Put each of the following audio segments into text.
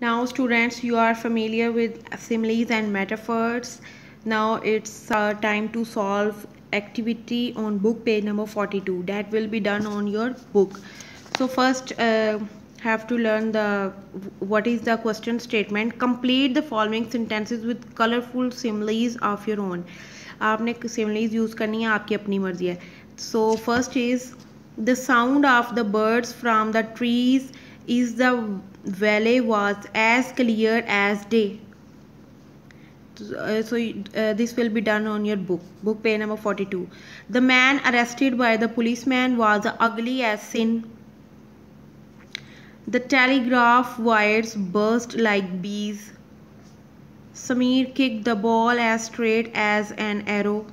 Now students, you are familiar with similes and metaphors. Now it's time to solve activity on book page number 42. That will be done on your book. So first have to learn what is the question statement. Complete the following sentences with colorful similes of your own. आपने similes use करनी है, आपकी अपनी मर्जी है. So first is the sound of the birds from the trees is the valley was as clear as day. This will be done on your book page number 42. The man arrested by the policeman was ugly as sin. The telegraph wires burst like bees. Samir kicked the ball as straight as an arrow.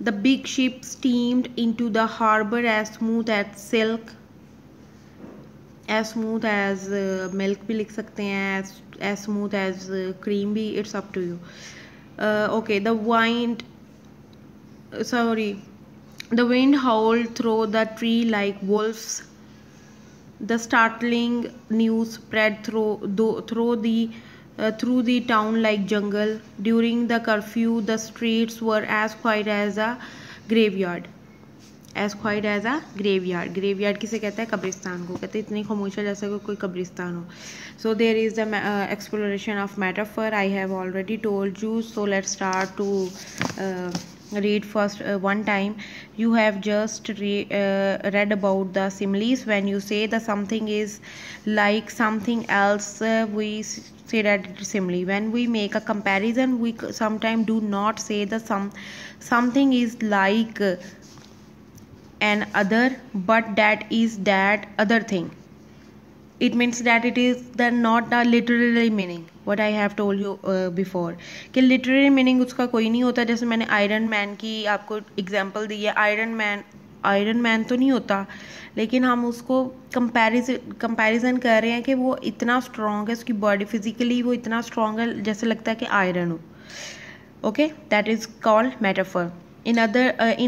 The big ship steamed into the harbor as smooth as silk. As smooth as milk भी लिख सकते हैं, as smooth as cream भी, it's up to you. Okay, the wind howled through the tree like wolves. The startling news spread through the town like jungle. During the curfew, the streets were as quiet as a graveyard. As quiet as a graveyard. Graveyard किसे कहता है? कब्रिस्तान को कहते हैं. इतनी खामोश है जैसे कोई कब्रिस्तान हो. So there is the exploration of metaphor. I have already told you. So let's start to read first one time. You have just read about the similes. When you say the something is like something else, we say that it is simile. When we make a comparison, we sometimes do not say the something is like an other, but that is that other thing. It means that it is not the literary meaning. What I have told you before कि literary meaning उसका कोई नहीं होता. जैसे मैंने iron man की आपको example दी है. आयरन मैन तो नहीं होता, लेकिन हम उसको कंपैरिजन कर रहे हैं कि वो इतना स्ट्रॉन्ग है, उसकी बॉडी फिजिकली वो इतना स्ट्रॉन्ग है जैसे लगता है कि आयरन हो. Okay, that is called metaphor. In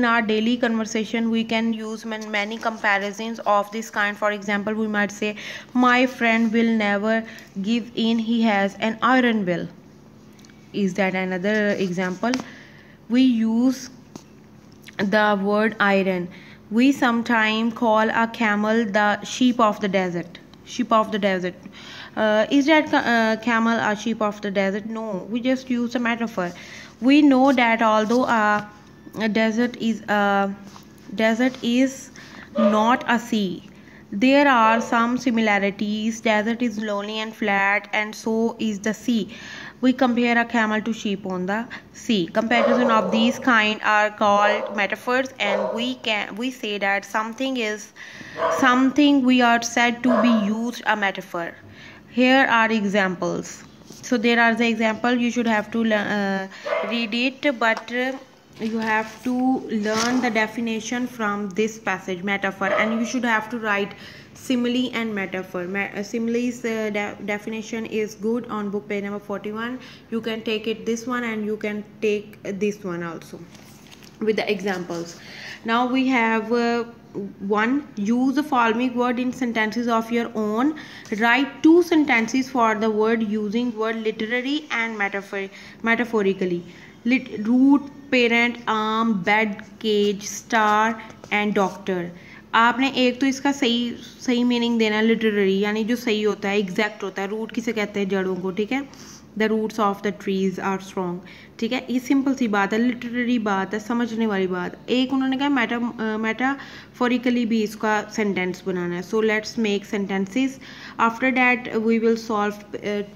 our daily conversation, we can use many comparisons of this kind. For example, we might say, my friend will never give in, he has an iron will. Is that another example? We use the word iron. We sometimes call a camel the sheep of the desert. Sheep of the desert. Is that camel a sheep of the desert? No, we just use a metaphor. We know that although a desert is not a sea, there are some similarities. Desert is lonely and flat, and so is the sea. We compare a camel to sheep on the sea. Comparison of these kind are called metaphors, and we say that something is something we are said to be used a metaphor. Here are examples. So there are the example. You should have to read it, but you have to learn the definition from this passage, metaphor, and you should have to write simile and metaphor. Similes definition is good on book page number 41. You can take it this one, and you can take this one also with the examples. Now we have one. Use the following word in sentences of your own. Write two sentences for the word using word literary and metaphorically. Root, parent, arm, bed, cage, star and doctor. आपने एक तो इसका सही meaning देना है, literary यानी जो सही होता है, एग्जैक्ट होता है. रूट किसे कहते हैं? जड़ों को. ठीक है, the roots of the trees are strong. ठीक है, ये सिंपल सी बात है, लिटरेरी बात है, समझने वाली बात. एक उन्होंने कहा मेटाफोरिकली भी इसका सेंटेंस बनाना है. So let's make sentences. After that we will solve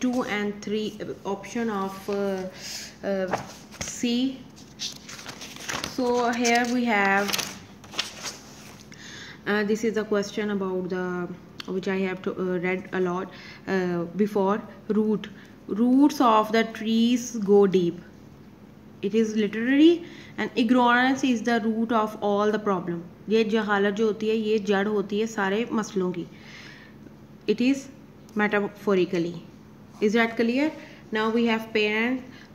2 and 3 option of C. So here we have this is a question about which I have to read a lot before. Roots of the trees go deep. It is literary, and ignorance is the root of all the problem. ये जहालत जो होती है, ये जड़ होती है सारे मसलों की. It is metaphorically. Is that clear? Now we have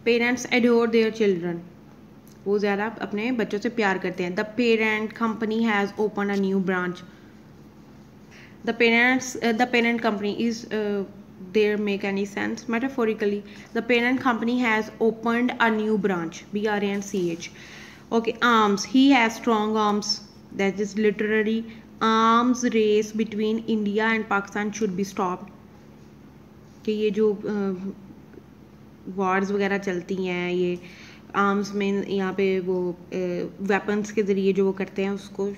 parents adore their children. वो ज़्यादा अपने बच्चों से प्यार करते हैं. The parent company has opened a new branch. The parent company is there make any sense? Metaphorically, the parent company has opened a new branch, BRANCH. Okay, arms, he has strong arms, that is literary. Arms race between India and Pakistan should be stopped. कि ये जो Wars वगैरह चलती हैं, ये arms में यहाँ पे वो वेपन्स के ज़रिए जो वो करते हैं उसको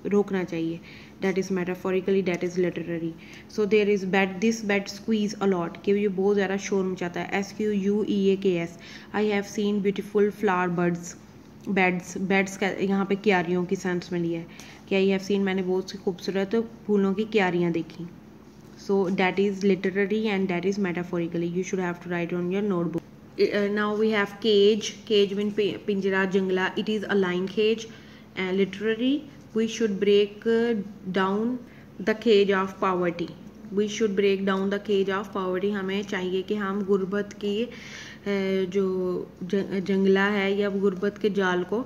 रोकना चाहिए. That is metaphorically, that is literary. So there is bed, this bed squeeze a lot, कि ये बहुत ज़्यादा शोर मचाता है. SQUEAKS. I have seen beautiful flower buds. Beds का यहाँ पे क्यारियों की सेंस में लिया है कि आई हैव सीन, मैंने बहुत सी खूबसूरत फूलों की क्यारियाँ देखी. So that is literary and that is metaphorically. You should have to write on your notebook. Now we have cage. Cage means pinjara, jungla. It is a lion cage. And literary, we should break down the cage of poverty. We should break down the cage of poverty. हमें चाहिए कि हम गुर्बत की जो जंगला है या गुर्बत के जाल को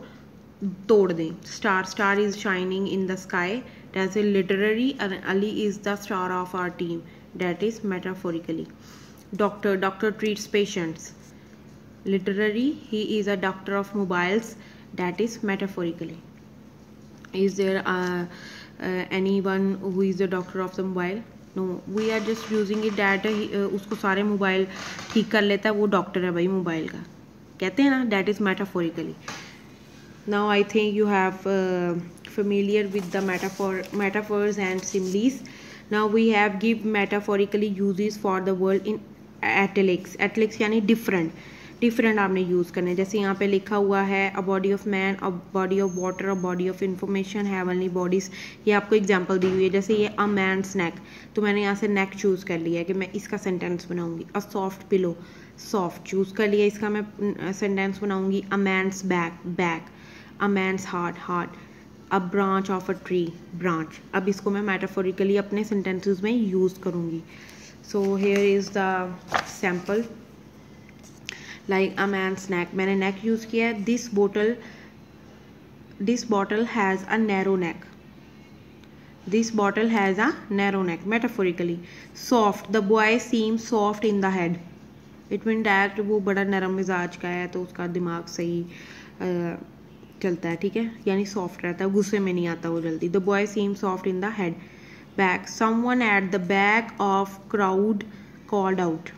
तोड़ दें. Star is shining in the sky. That's a literary. And Ali is the star of our team. That is metaphorically. Doctor treats patients. Literary, he is a doctor of mobiles. That is metaphorically. Is there anyone who is the doctor of the mobile? No, we are just using it that उसको सारे mobile ठीक कर लेता है, वो doctor है भाई mobile का, कहते हैं ना. That is metaphorically. Now I think you have familiar with the metaphors and similes. Now we have give metaphorically uses for the word in italics. Italics यानी different आपने यूज़ करना है. जैसे यहाँ पे लिखा हुआ है a body of man, a body of water, a body of information, heavenly bodies. ये आपको एग्जांपल दी हुई है. जैसे ये a man's neck, तो मैंने यहाँ से neck चूज़ कर लिया है कि मैं इसका सेंटेंस बनाऊंगी. a soft pillow, soft choose कर लिया, इसका मैं सेंटेंस बनाऊंगी. a man's back, a man's heart, a branch of a tree, branch. अब इसको मैं metaphorically अपने sentences में यूज़ करूँगी. So here is the sample. Like a man's neck, मैंने neck यूज़ किया है. This bottle has a narrow neck. This bottle has a narrow neck. Metaphorically. Soft, the boy seems soft in the head. It means that वो बड़ा नरम मिजाज का है तो उसका दिमाग सही चलता है, ठीक है, यानी सॉफ्ट रहता है, गुस्से में नहीं आता वो जल्दी. The boy seems soft in the head. Back, someone at the back of crowd called out.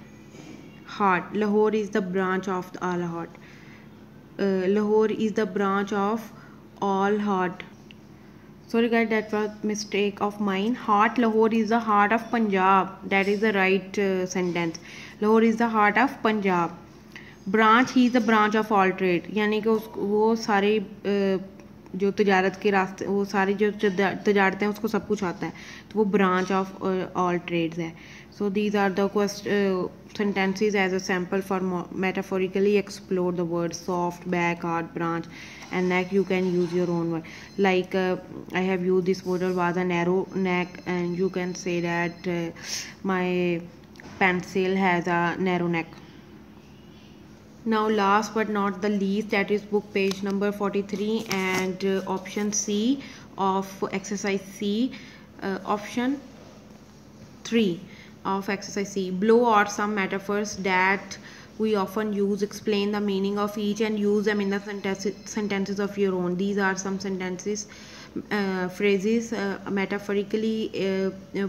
Heart, Lahore is the branch of all heart. Lahore is the branch of all heart. Sorry guys, that was mistake of mine. Heart, Lahore is the heart of Punjab. That is the right sentence. Lahore is the heart of Punjab. Branch, he is the branch of all trade. यानी कि वो सारे जो तजारत के रास्ते, वो सारी जो तजारतें हैं उसको सब कुछ आता है, तो वो branch of all trades है. So these are the sentences as a sample for metaphorically explore the words soft, back, hard, branch, and neck. You can use your own word. Like I have used this word was a narrow neck, and you can say that my pencil has a narrow neck. Now last but not the least, that is book page number 43 and option C of exercise C, option 3 of exercise C. Below are some metaphors that we often use. Explain the meaning of each and use them in the sentences of your own. These are some sentences, phrases. Metaphorically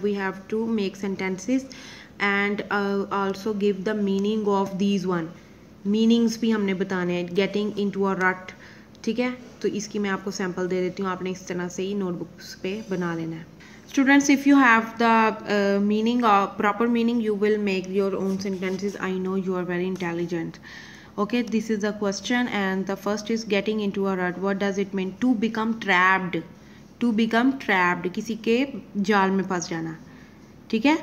we have to make sentences and also give the meaning of these one. Meanings भी हमने बताने हैं. Getting into a रट, ठीक है, तो इसकी मैं आपको सैम्पल दे देती हूँ, आपने इस तरह से ही नोटबुक्स पे बना लेना है. Students, if you have the meaning proper meaning you will make your own sentences. I know you are very intelligent. Okay, this is the question and the first is getting into a rut. What does it mean? To become trapped. To become trapped, किसी के जाल में फंस जाना, ठीक है.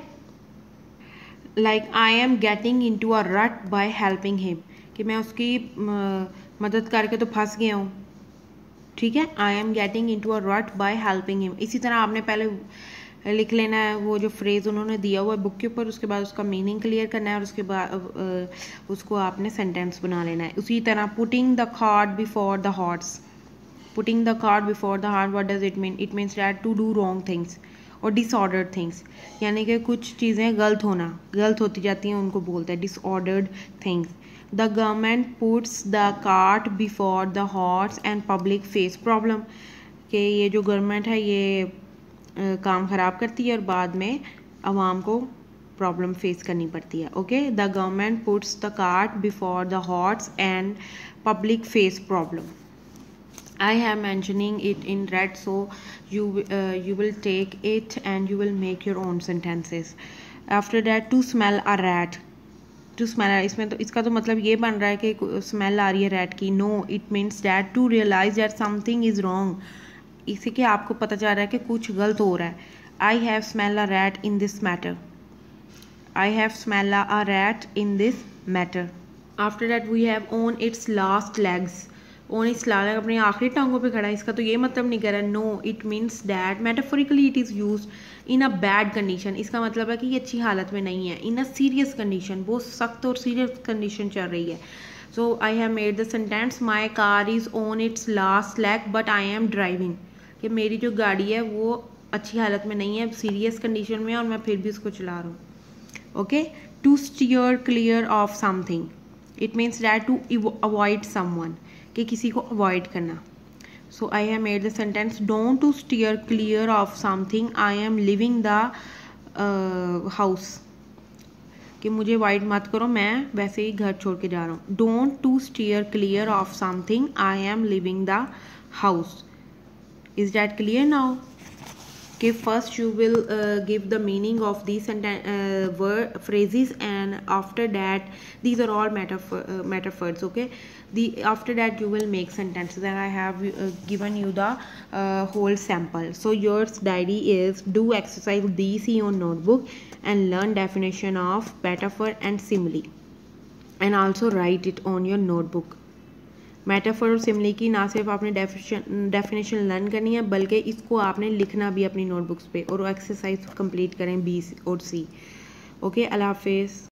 Like I am getting into a rut by helping him, कि मैं उसकी मदद करके तो फंस गया हूँ, ठीक है. आई am getting into a rut by helping him. इसी तरह आपने पहले लिख लेना है वो जो फ्रेज़ उन्होंने दिया हुआ है बुक के ऊपर, उसके बाद उसका मीनिंग क्लियर करना है और उसके बाद उसको आपने सेंटेंस बना लेना है. उसी तरह putting the cart before the horse. Putting the cart before the heart, what does it mean? It means that to do wrong things और डिसऑर्डर्ड थिंग्स, यानी कि कुछ चीज़ें गलत होती जाती हैं, उनको बोलते हैं disordered things. The government puts the cart before the horse and public face problem, कि ये जो गवर्नमेंट है ये काम ख़राब करती है और बाद में आवाम को प्रॉब्लम फेस करनी पड़ती है। Okay, the government puts the cart before the horse and public face problem. I am mentioning it in red, so you will take it and you will make your own sentences. After that, to smell a rat. To smell, इसमें तो इसका तो मतलब ये बन रहा है कि स्मेल आ रही है रैट की। No, it means that to realize that something is wrong. इसी के आपको पता चल रहा है कि कुछ गलत हो रहा है। I have smell a rat in this matter. I have smell a rat in this matter. After that, we have on its last legs. Own इस लाल अपनी आखिरी टांगों पे खड़ा है, इसका तो ये मतलब नहीं कर रहा। No, it means that metaphorically it is use in a bad condition. इसका मतलब है कि ये अच्छी हालत में नहीं है। इन अ सीरियस कंडीशन, बहुत सख्त और सीरियस कंडीशन चल रही है। So I have made the sentence my car is on its last leg but I am driving, कि मेरी जो गाड़ी है वो अच्छी हालत में नहीं है, सीरियस कंडीशन में है और मैं फिर भी उसको चला रहा हूँ। Okay, to steer clear of something, it means that to avoid someone, कि किसी को अवॉइड करना। So I have made the sentence don't to steer clear of something, I am living the house, कि मुझे अवॉइड मत करो, मैं वैसे ही घर छोड़ के जा रहा हूँ। Don't to steer clear of something, I am living the house. Is that clear now? Okay, first you will give the meaning of these phrases, and after that these are all metaphors. Okay, after that you will make sentences, and I have given you the whole sample. So your diary is do exercise these in your notebook and learn definition of metaphor and simile, and also write it on your notebook. Metaphor और simile की ना सिर्फ आपने definition learn करनी है, बल्कि इसको आपने लिखना भी अपनी नोटबुक्स पे, और एक्सरसाइज कंप्लीट करें B और C। ओके, अल्लाह हाफिज़।